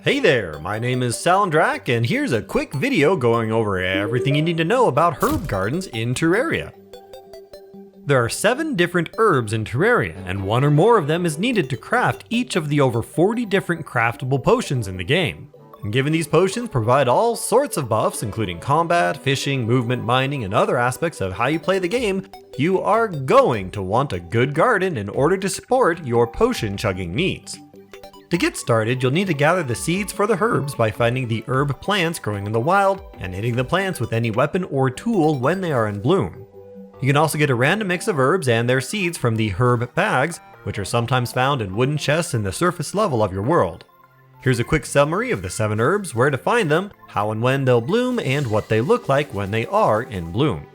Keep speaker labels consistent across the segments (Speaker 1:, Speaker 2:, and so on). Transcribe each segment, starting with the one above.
Speaker 1: Hey there, my name is Salendrak, and here's a quick video going over everything you need to know about herb gardens in Terraria. There are 7 different herbs in Terraria, and 1 or more of them is needed to craft each of the over 40 different craftable potions in the game. And given these potions provide all sorts of buffs, including combat, fishing, movement, mining, and other aspects of how you play the game, you are going to want a good garden in order to support your potion chugging needs. To get started, you'll need to gather the seeds for the herbs by finding the herb plants growing in the wild and hitting the plants with any weapon or tool when they are in bloom. You can also get a random mix of herbs and their seeds from the herb bags, which are sometimes found in wooden chests in the surface level of your world. Here's a quick summary of the 7 herbs, where to find them, how and when they'll bloom, and what they look like when they are in bloom.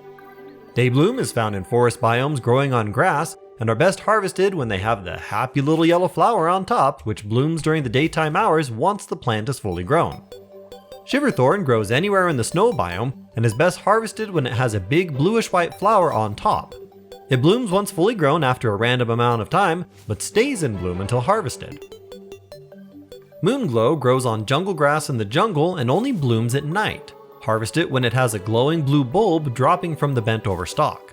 Speaker 1: Daybloom is found in forest biomes growing on grass, and are best harvested when they have the happy little yellow flower on top, which blooms during the daytime hours once the plant is fully grown. Shiverthorn grows anywhere in the snow biome, and is best harvested when it has a big bluish-white flower on top. It blooms once fully grown after a random amount of time, but stays in bloom until harvested. Moonglow grows on jungle grass in the jungle and only blooms at night. Harvest it when it has a glowing blue bulb dropping from the bent over stalk.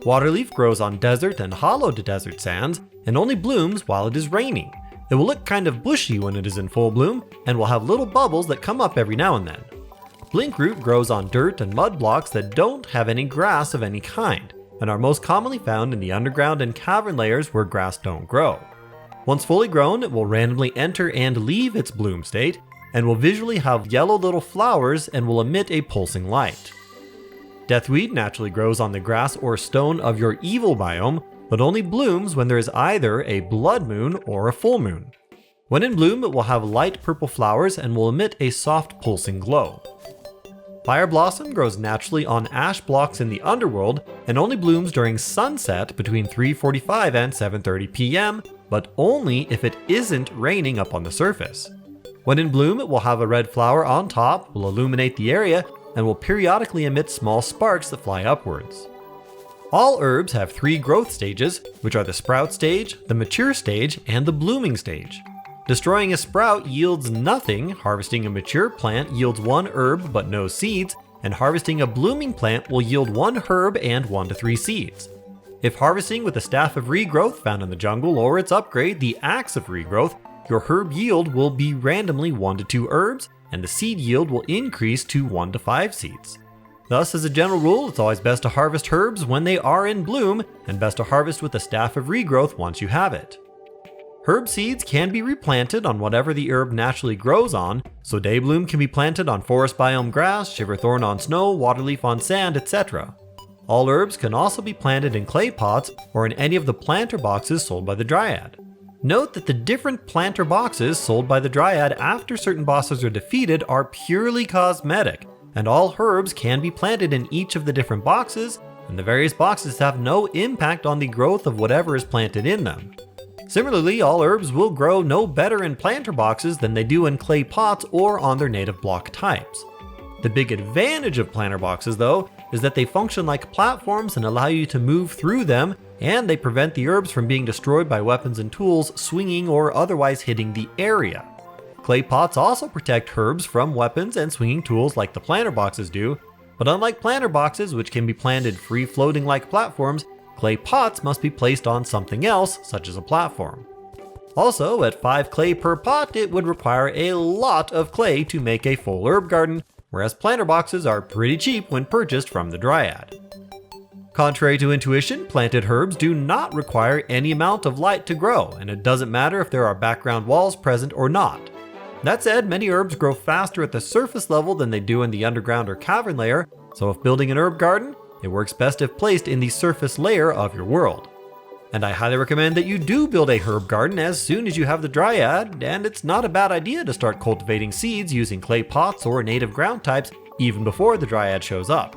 Speaker 1: Waterleaf grows on desert and hollowed desert sands and only blooms while it is raining. It will look kind of bushy when it is in full bloom and will have little bubbles that come up every now and then. Blinkroot grows on dirt and mud blocks that don't have any grass of any kind and are most commonly found in the underground and cavern layers where grass don't grow. Once fully grown, it will randomly enter and leave its bloom state and will visually have yellow little flowers and will emit a pulsing light. Deathweed naturally grows on the grass or stone of your evil biome, but only blooms when there is either a blood moon or a full moon. When in bloom, it will have light purple flowers and will emit a soft pulsing glow. Fireblossom grows naturally on ash blocks in the underworld and only blooms during sunset between 3:45 and 7:30 p.m., but only if it isn't raining up on the surface. When in bloom, it will have a red flower on top, will illuminate the area, and will periodically emit small sparks that fly upwards. All herbs have 3 growth stages, which are the sprout stage, the mature stage, and the blooming stage. Destroying a sprout yields nothing, harvesting a mature plant yields 1 herb but no seeds, and harvesting a blooming plant will yield 1 herb and 1 to 3 seeds. If harvesting with the Staff of Regrowth found in the jungle or its upgrade, the Axe of Regrowth, your herb yield will be randomly 1 to 2 herbs, and the seed yield will increase to 1 to 5 seeds. Thus, as a general rule, it's always best to harvest herbs when they are in bloom, and best to harvest with the Staff of Regrowth once you have it. Herb seeds can be replanted on whatever the herb naturally grows on, so Daybloom can be planted on forest biome grass, Shiverthorn on snow, Waterleaf on sand, etc. All herbs can also be planted in clay pots or in any of the planter boxes sold by the Dryad. Note that the different planter boxes sold by the Dryad after certain bosses are defeated are purely cosmetic, and all herbs can be planted in each of the different boxes, and the various boxes have no impact on the growth of whatever is planted in them. Similarly, all herbs will grow no better in planter boxes than they do in clay pots or on their native block types. The big advantage of planter boxes, though, is that they function like platforms and allow you to move through them, and they prevent the herbs from being destroyed by weapons and tools swinging or otherwise hitting the area. Clay pots also protect herbs from weapons and swinging tools like the planter boxes do, but unlike planter boxes, which can be planted free-floating like platforms, clay pots must be placed on something else, such as a platform. Also, at 5 clay per pot, it would require a lot of clay to make a full herb garden, whereas planter boxes are pretty cheap when purchased from the Dryad. Contrary to intuition, planted herbs do not require any amount of light to grow, and it doesn't matter if there are background walls present or not. That said, many herbs grow faster at the surface level than they do in the underground or cavern layer, so if building an herb garden, it works best if placed in the surface layer of your world. And I highly recommend that you do build a herb garden as soon as you have the Dryad, and it's not a bad idea to start cultivating seeds using clay pots or native ground types even before the Dryad shows up.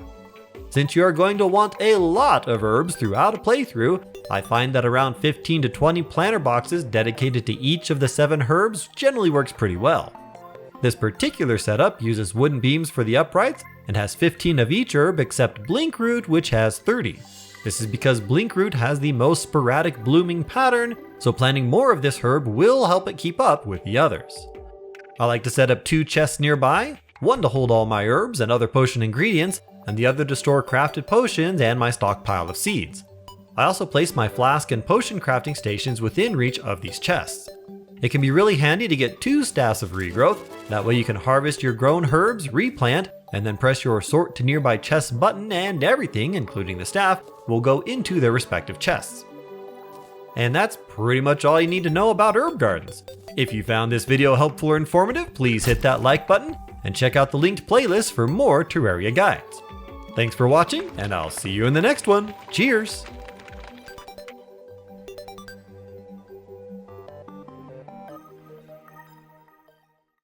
Speaker 1: Since you are going to want a lot of herbs throughout a playthrough, I find that around 15 to 20 planter boxes dedicated to each of the 7 herbs generally works pretty well. This particular setup uses wooden beams for the uprights and has 15 of each herb except Blinkroot, which has 30. This is because Blinkroot has the most sporadic blooming pattern, so planting more of this herb will help it keep up with the others. I like to set up 2 chests nearby, one to hold all my herbs and other potion ingredients, and the other to store crafted potions and my stockpile of seeds. I also place my flask and potion crafting stations within reach of these chests. It can be really handy to get 2 staffs of regrowth, that way you can harvest your grown herbs, replant, and then press your sort to nearby chests button and everything, including the staff, will go into their respective chests. And that's pretty much all you need to know about herb gardens. If you found this video helpful or informative, please hit that like button and check out the linked playlist for more Terraria guides. Thanks for watching, and I'll see you in the next one. Cheers!